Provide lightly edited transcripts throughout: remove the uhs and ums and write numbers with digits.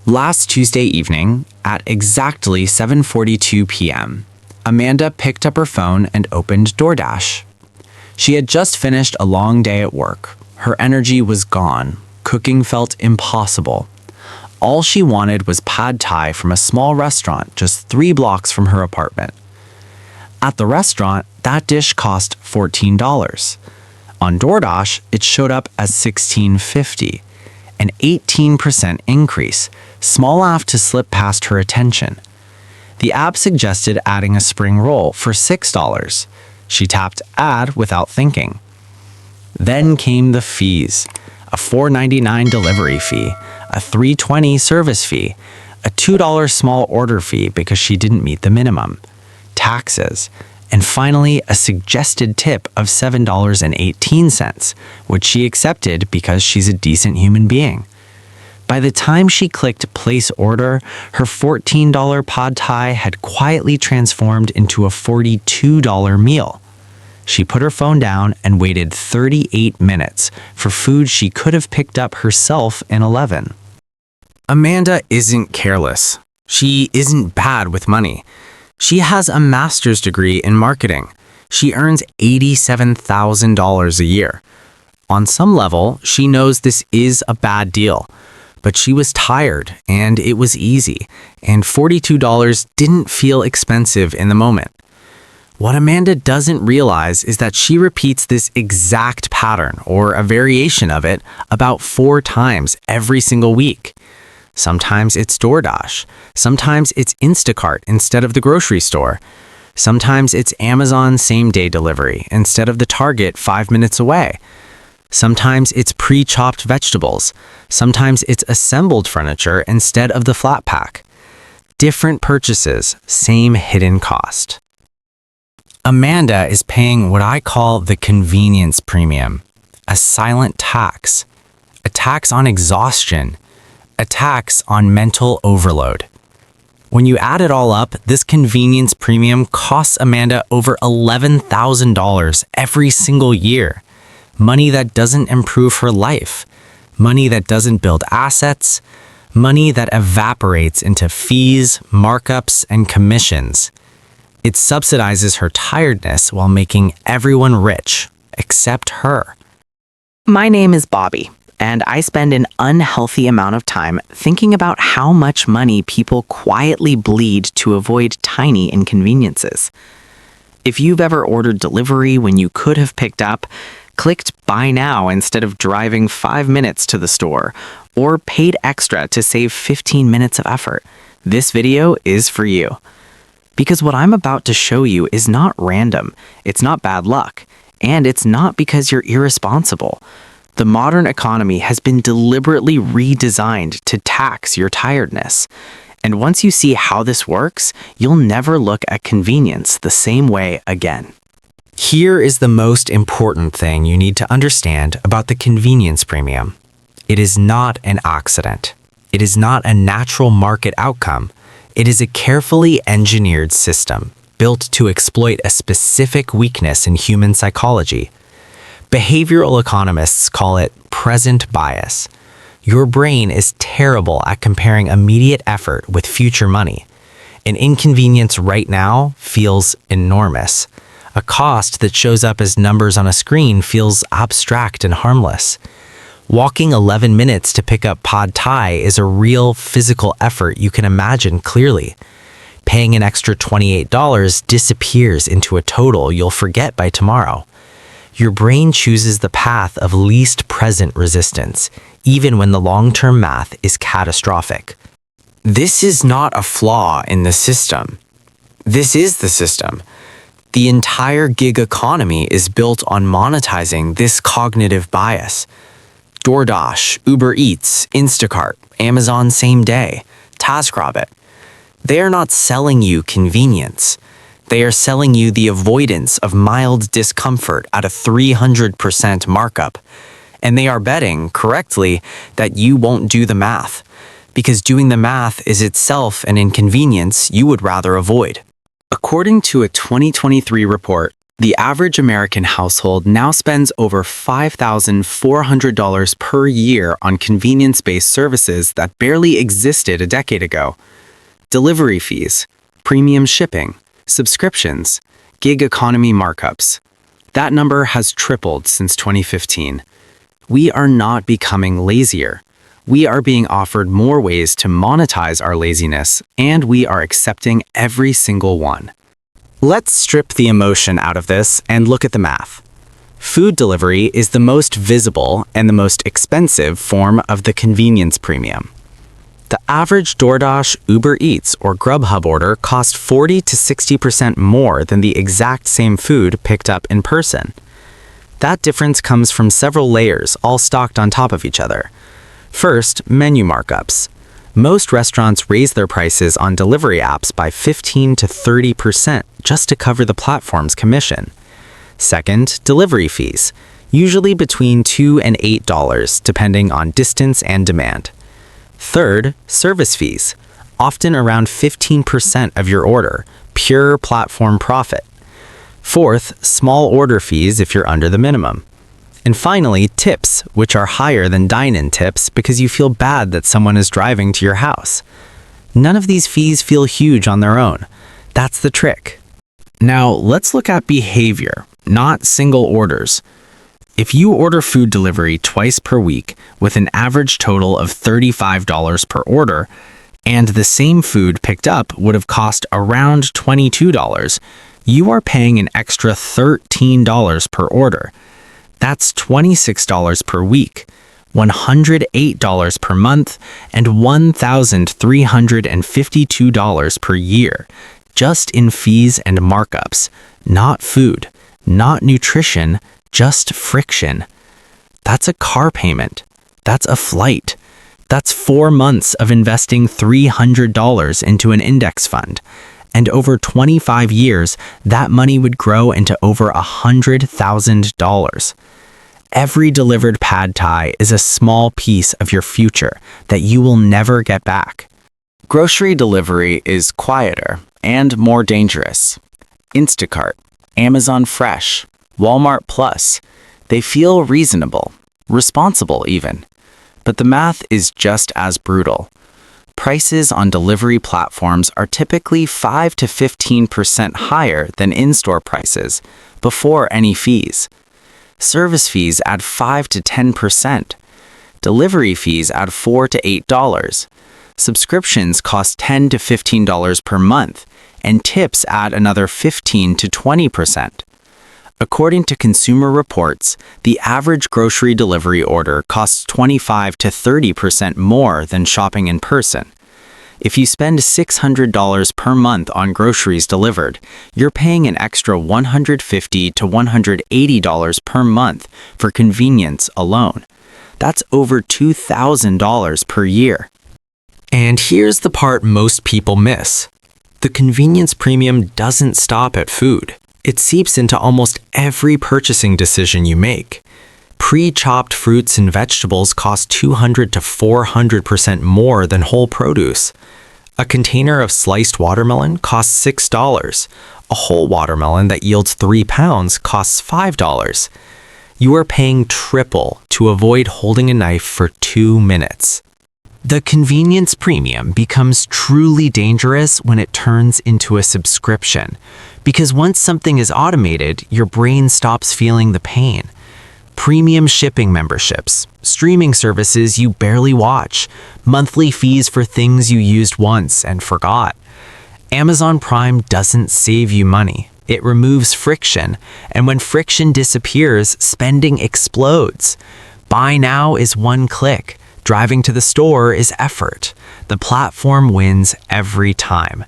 Last Tuesday evening, at exactly 7:42 p.m., Amanda picked up her phone and opened DoorDash. She had just finished a long day at work. Her energy was gone. Cooking felt impossible. All she wanted was pad thai from a small restaurant just 3 blocks from her apartment. At the restaurant, that dish cost $14. On DoorDash, it showed up as $16.50, an 18% increase, small enough to slip past her attention. The app suggested adding a spring roll for $6. She tapped add without thinking. Then came the fees: a $4.99 delivery fee, a $3.20 service fee, a $2 small order fee because she didn't meet the minimum, taxes, and finally a suggested tip of $7.18, which she accepted because she's a decent human being. By the time she clicked place order, her $14 pad thai had quietly transformed into a $42 meal. She put her phone down and waited 38 minutes for food she could have picked up herself in 11. Amanda isn't careless. She isn't bad with money. She has a master's degree in marketing. She earns $87,000 a year. On some level, she knows this is a bad deal. But she was tired, and it was easy, and $42 didn't feel expensive in the moment. What Amanda doesn't realize is that she repeats this exact pattern, or a variation of it, about 4 times every single week. Sometimes it's DoorDash. Sometimes it's Instacart instead of the grocery store. Sometimes it's Amazon same-day delivery instead of the Target 5 minutes away. Sometimes it's pre-chopped vegetables. Sometimes it's assembled furniture instead of the flat pack. Different purchases, same hidden cost. Amanda is paying what I call the convenience premium, a silent tax, a tax on exhaustion, a tax on mental overload. When you add it all up, this convenience premium costs Amanda over $11,000 every single year. Money that doesn't improve her life, money that doesn't build assets, money that evaporates into fees, markups, and commissions. It subsidizes her tiredness while making everyone rich, except her. My name is Bobby, and I spend an unhealthy amount of time thinking about how much money people quietly bleed to avoid tiny inconveniences. If you've ever ordered delivery when you could have picked up, clicked buy now instead of driving 5 minutes to the store, or paid extra to save 15 minutes of effort, this video is for you. Because what I'm about to show you is not random, it's not bad luck, and it's not because you're irresponsible. The modern economy has been deliberately redesigned to tax your tiredness. And once you see how this works, you'll never look at convenience the same way again. Here is the most important thing you need to understand about the convenience premium. It is not an accident. It is not a natural market outcome. It is a carefully engineered system built to exploit a specific weakness in human psychology. Behavioral economists call it present bias. Your brain is terrible at comparing immediate effort with future money. An inconvenience right now feels enormous. A cost that shows up as numbers on a screen feels abstract and harmless. Walking 11 minutes to pick up pad thai is a real physical effort you can imagine clearly. Paying an extra $28 disappears into a total you'll forget by tomorrow. Your brain chooses the path of least present resistance, even when the long-term math is catastrophic. This is not a flaw in the system. This is the system. The entire gig economy is built on monetizing this cognitive bias. DoorDash, Uber Eats, Instacart, Amazon same day, TaskRabbit. They are not selling you convenience. They are selling you the avoidance of mild discomfort at a 300% markup. And they are betting, correctly, that you won't do the math, because doing the math is itself an inconvenience you would rather avoid. According to a 2023 report, The average American household now spends over $5,400 per year on convenience-based services that barely existed a decade ago. Delivery fees, premium shipping, subscriptions, gig economy markups. That number has tripled since 2015. We are not becoming lazier. We are being offered more ways to monetize our laziness, and we are accepting every single one. Let's strip the emotion out of this and look at the math. Food delivery is the most visible and the most expensive form of the convenience premium. The average DoorDash, Uber Eats, or Grubhub order costs 40 to 60% more than the exact same food picked up in person. That difference comes from several layers all stocked on top of each other. First, menu markups. Most restaurants raise their prices on delivery apps by 15 to 30% just to cover the platform's commission. Second, delivery fees, usually between $2 and $8 depending on distance and demand. Third, service fees, often around 15% of your order, pure platform profit. Fourth, small order fees if you're under the minimum. And finally, tips, which are higher than dine-in tips because you feel bad that someone is driving to your house. None of these fees feel huge on their own. That's the trick. Now, let's look at behavior, not single orders. If you order food delivery twice per week with an average total of $35 per order, and the same food picked up would have cost around $22, you are paying an extra $13 per order. That's $26 per week, $108 per month, and $1,352 per year, just in fees and markups, not food, not nutrition, just friction. That's a car payment. That's a flight. That's 4 months of investing $300 into an index fund. And over 25 years, that money would grow into over $100,000. Every delivered pad thai is a small piece of your future that you will never get back. Grocery delivery is quieter and more dangerous. Instacart, Amazon Fresh, Walmart Plus, they feel reasonable, responsible even. But the math is just as brutal. Prices on delivery platforms are typically 5 to 15% higher than in-store prices before any fees. Service fees add 5 to 10%. Delivery fees add $4 to $8. Subscriptions cost $10 to $15 per month, and tips add another 15 to 20%. According to Consumer Reports, the average grocery delivery order costs 25 to 30% more than shopping in person. If you spend $600 per month on groceries delivered, you're paying an extra $150 to $180 per month for convenience alone. That's over $2,000 per year. And here's the part most people miss. The convenience premium doesn't stop at food. It seeps into almost every purchasing decision you make. Pre-chopped fruits and vegetables cost 200 to 400% more than whole produce. A container of sliced watermelon costs $6. A whole watermelon that yields 3 pounds costs $5. You are paying triple to avoid holding a knife for 2 minutes. The convenience premium becomes truly dangerous when it turns into a subscription, because once something is automated, your brain stops feeling the pain. Premium shipping memberships, streaming services you barely watch, monthly fees for things you used once and forgot. Amazon Prime doesn't save you money. It removes friction, and when friction disappears, spending explodes. Buy now is one click. Driving to the store is effort. The platform wins every time.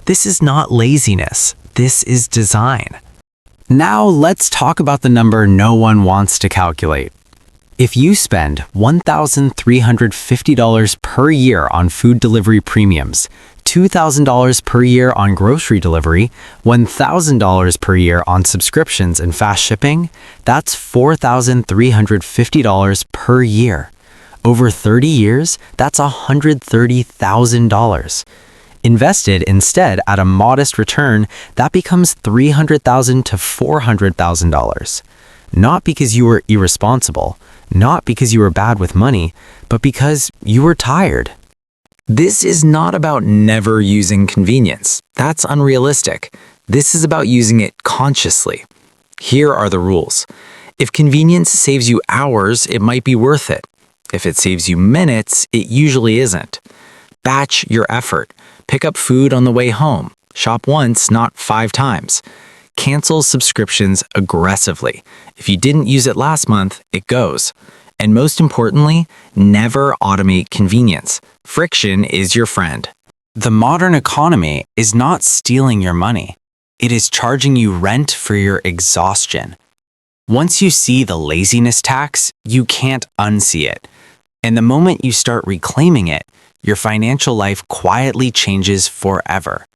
This is not laziness. This is design. Now let's talk about the number no one wants to calculate. If you spend $1,350 per year on food delivery premiums, $2,000 per year on grocery delivery, $1,000 per year on subscriptions and fast shipping, that's $4,350 per year. Over 30 years, that's $130,000. Invested instead at a modest return that becomes $300,000 to $400,000. Not because you were irresponsible, not because you were bad with money, but because you were tired. This is not about never using convenience. That's unrealistic. This is about using it consciously. Here are the rules. If convenience saves you hours, it might be worth it. If it saves you minutes, it usually isn't. Batch your effort. Pick up food on the way home. Shop once, not 5 times. Cancel subscriptions aggressively. If you didn't use it last month, it goes. And most importantly, never automate convenience. Friction is your friend. The modern economy is not stealing your money. It is charging you rent for your exhaustion. Once you see the laziness tax, you can't unsee it. And the moment you start reclaiming it, your financial life quietly changes forever.